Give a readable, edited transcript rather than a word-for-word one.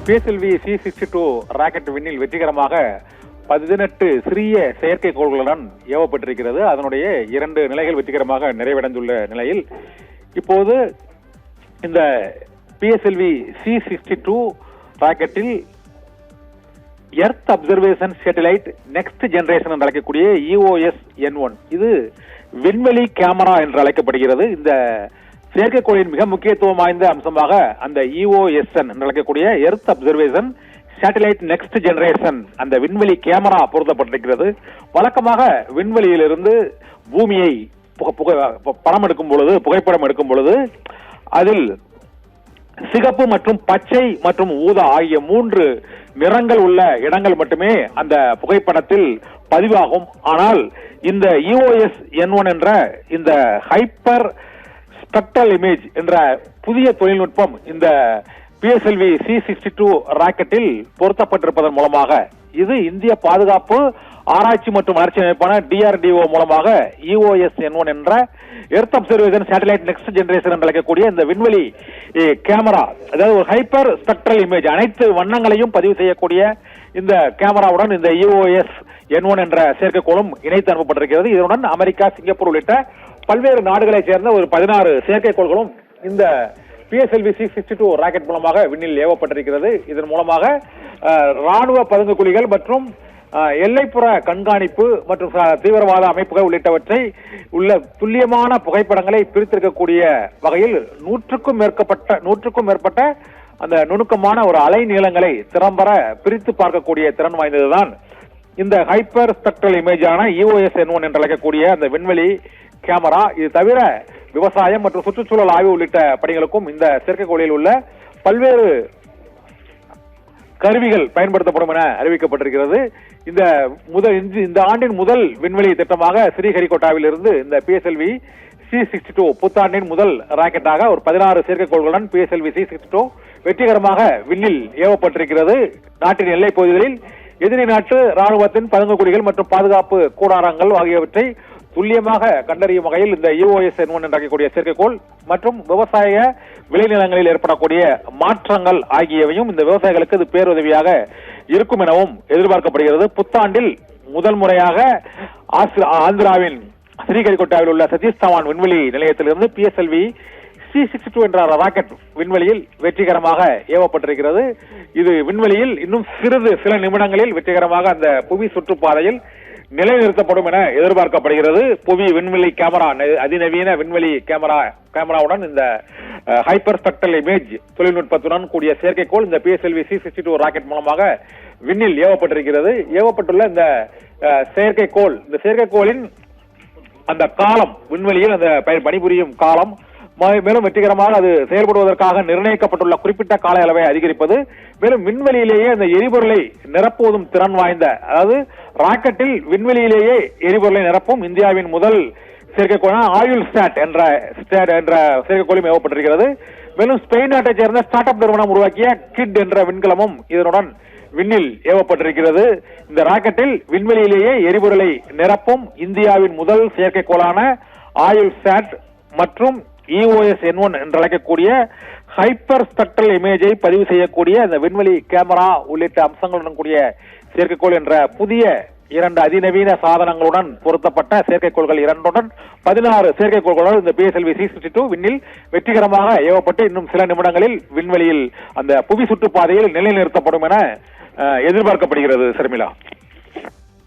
PSLV C-62 rocket விண்ணில் வெற்றிகரமாக 18 சிறிய செயற்கைக்கோள்களுடன் ஏவப்பட்டிருக்கிறது. அதனுடைய 2 நிலைகள் வெற்றிகரமாக நிறைவடைந்துள்ள நிலையில் இப்போது இந்த PSLV C-62 ராக்கெட்டில் earth observation satellite next generation என்று அழைக்கக்கூடிய EOS-N1 இது விண்வெளி கேமரா என்று அழைக்கப்படுகிறது. இந்த செயற்கைக்கோளின் மிக முக்கியத்துவம் வாய்ந்த அம்சமாக அந்த EOSN என்று அழைக்கக்கூடிய earth observation satellite next generation அந்த விண்வெளி கேமரா பொருத்தப்பட்டிருக்கிறது. வழக்கமாக விண்வெளியிலிருந்து பூமியை படம் எடுக்கும் பொழுது, புகைப்படம் எடுக்கும் பொழுது அதில் சிகப்பு மற்றும் பச்சை மற்றும் ஊதா ஆகிய 3 நிறங்கள் உள்ள இடங்கள் மட்டுமே அந்த புகைப்படத்தில் பதிவாகும். ஆனால் இந்த EOS-N1 என்ற இந்த ஹைப்பர் ஸ்பெக்ட்ரல் இமேஜ் என்ற புதிய தொழில்நுட்பம் இந்த PSLV C-62 ராக்கெட்டில் பொருத்தப்பட்டிருப்பதன் மூலமாக இது இந்திய பாதுகாப்பு ஆராய்ச்சி மற்றும் வளர்ச்சி அமைப்பான DRDO மூலமாக EOS-N1 என்ற earth observation satellite next generation என்று அழைக்கக்கூடிய இந்த விண்வெளி கேமரா, அதாவது ஒரு ஹைப்பர் ஸ்பெக்ட்ரல் இமேஜ் அனைத்து வண்ணங்களையும் பதிவு செய்யக்கூடிய இந்த கேமராவுடன் இந்த EOS-N1 என்ற செயற்கைக்கோளும் இணைத்து அனுப்பப்பட்டிருக்கிறது. இதனுடன் அமெரிக்கா, சிங்கப்பூர் உள்ளிட்ட பல்வேறு நாடுகளைச் சேர்ந்த ஒரு 16 செயற்கைக்கோள்களும் இந்த PSLV C-62 ராக்கெட் மூலமாக விண்ணில் ஏவப்பட்டிருக்கிறது. இதன் மூலமாக ராணுவ பதுங்குகுழிகள் மற்றும் எல்லைப்புற கண்காணிப்பு மற்றும் தீவிரவாத அமைப்புகள் உள்ளிட்டவற்றை உள்ள துல்லியமான புகைப்படங்களை பிரித்திருக்கக்கூடிய வகையில் 100க்கும் மேற்பட்ட அந்த நுணுக்கமான ஒரு அலை நீளங்களை திறம்பட பிரித்து பார்க்கக்கூடிய திறன் வாய்ந்ததுதான் இந்த ஹைப்பர் ஸ்பெக்ட்ரல் இமேஜான EOS-N1 என்று அழைக்கக்கூடிய அந்த விண்வெளி கேமரா. இது தவிர விவசாயம் மற்றும் சுற்றுச்சூழல் ஆய்வு உள்ளிட்ட பணிகளுக்கும் இந்த செயற்கைக்கோளில் உள்ள பல்வேறு கருவிகள் பயன்படுத்தப்படும் என அறிவிக்கப்பட்டிருக்கிறது. இந்த ஆண்டின் முதல் விண்வெளி திட்டமாக ஸ்ரீஹரிகோட்டாவில் இருந்து இந்த PSLV C-62 புத்தாண்டின் முதல் ராக்கெட்டாக ஒரு 16 செயற்கைக்கோள்களுடன் PSLV C-62 வெற்றிகரமாக விண்ணில் ஏவப்பட்டிருக்கிறது. நாட்டின் எல்லை பகுதிகளில் எதிரி நாட்டு ராணுவத்தின் பதுங்குகுழிகள் மற்றும் பாதுகாப்பு கூடாரங்கள் ஆகியவற்றை துல்லியமாக கண்டறியும் வகையில் இந்த EOS-N1 என்று அழைக்கக்கூடிய செயற்கைக்கோள் மற்றும் விவசாய விளைநிலங்களில் ஏற்படக்கூடிய மாற்றங்கள் ஆகியவையும் இந்த விவசாயிகளுக்கு இது பேருதவியாக இருக்கும் எனவும் எதிர்பார்க்கப்படுகிறது. புத்தாண்டில் முதல் முறையாக ஆந்திராவின் ஸ்ரீஹரிகோட்டாவில் உள்ள சதீஷ் தவான் விண்வெளி நிலையத்திலிருந்து PSLV C-62 என்ற ராக்கெட் விண்வெளியில் வெற்றிகரமாக ஏவப்பட்டிருக்கிறது. இது விண்வெளியில் இன்னும் சில நிமிடங்களில் வெற்றிகரமாக அந்த புவி சுற்றுப்பாதையில் நிலைநிறுத்தப்படும் என எதிர்பார்க்கப்படுகிறது. புவி விண்வெளி கேமரா, அதிநவீன விண்வெளி கேமராவுடன் இந்த ஹைப்பர் ஸ்பெக்ட்ரல் இமேஜ் தொழில்நுட்பத்துடன் கூடிய செயற்கைக்கோள் இந்த PSLV C-62 ராக்கெட் மூலமாக விண்ணில் ஏவப்பட்டிருக்கிறது. ஏவப்பட்டுள்ள இந்த செயற்கைக்கோளின் அந்த காலம், விண்வெளியில் அந்த பணிபுரியும் காலம், மேலும் வெற்றிகரமாக அது செயல்படுவதற்காக நிர்ணயிக்கப்பட்டுள்ள குறிப்பிட்ட கால அளவை அதிகரிப்பது, மேலும் விண்வெளியிலேயே அந்த எரிபொருளை நிரப்புவதும் திறன் வாய்ந்த, அதாவது ராக்கெட்டில் விண்வெளியிலேயே எரிபொருளை நிரப்பும் இந்தியாவின் முதல் செயற்கைக்கோளான ஆயுள் ஸ்டாட் என்ற செயற்கைக்கோளும் ஏவப்பட்டிருக்கிறது. மேலும் ஸ்பெயின் நாட்டைச் சேர்ந்த ஸ்டார்ட் அப் நிறுவனம் உருவாக்கிய கிட் என்ற விண்கலமும் இதனுடன் விண்ணில் ஏவப்பட்டிருக்கிறது. இந்த ராக்கெட்டில் விண்வெளியிலேயே எரிபொருளை நிரப்பும் இந்தியாவின் முதல் செயற்கைக்கோளான ஆயுள் ஸ்டாட் மற்றும் EOS-N1 என்று அழைக்கக்கூடிய ஹைப்பர் ஸ்பெக்ட்ரல் இமேஜை பதிவு செய்யக்கூடிய இந்த விண்வெளி கேமரா உள்ளிட்ட அம்சங்களுடன் கூடிய செயற்கைக்கோள் என்ற புதிய 2 அதிநவீன சாதனங்களுடன் பொருத்தப்பட்ட செயற்கைக்கோள்கள் 2 16 செயற்கைக்கோள்களுடன் இந்த PSLV C-62 விண்ணில் வெற்றிகரமாக ஏவப்பட்டு இன்னும் சில நிமிடங்களில் விண்வெளியில் அந்த புவி சுற்றுப்பாதையில் நிலைநிறுத்தப்படும் என எதிர்பார்க்கப்படுகிறது. சர்மிளா.